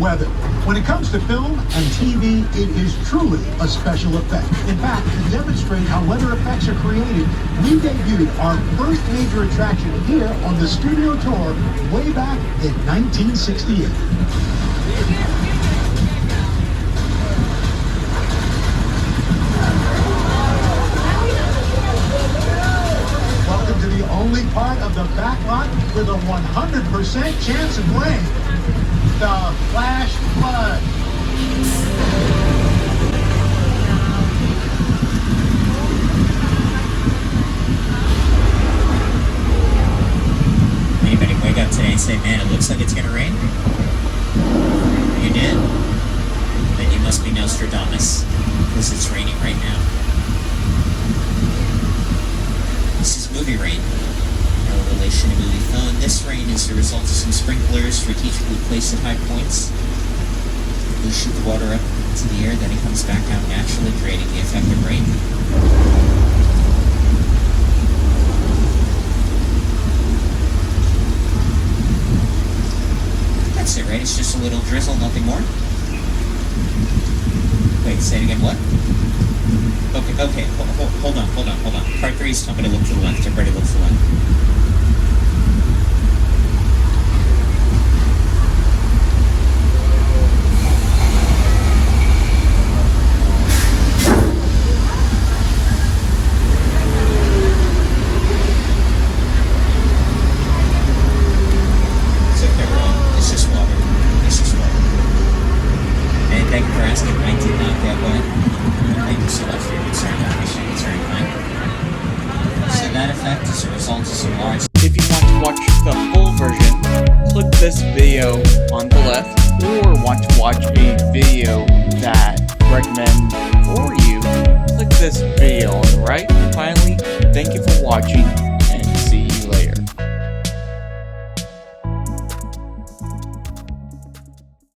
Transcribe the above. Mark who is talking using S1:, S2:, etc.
S1: weather. When it comes to film and TV, it is truly a special effect. In fact, to demonstrate how weather effects are created, we debuted our first major attraction here on the studio tour way back in 1968. Welcome to the only part of the back lot with a 100% chance of rain. The flash flood.
S2: Anybody wake up today and say, man, it looks like it's gonna rain? You did? Then you must be Nostradamus, because it's raining right now. This is movie rain. No relation to movie phone. This rain is the result of some sprinklers strategically placed at high points. They shoot the water up into the air, then it comes back out naturally, creating the effect of rain. That's it, right? It's just a little drizzle, nothing more? Wait, say it again, what? Okay, hold on. Part 3 is somebody look to the left. Everybody look to the left. It's okay, everyone. It's just water. And thank you for asking. I did not get wet. Thank you so much for your concern. I appreciate your concern, fine. So that effect is a result of some large...
S3: If you want to watch the full version, click this video on the left, or want to watch a video that recommend for you, click this video on the right. Finally, thank you for watching.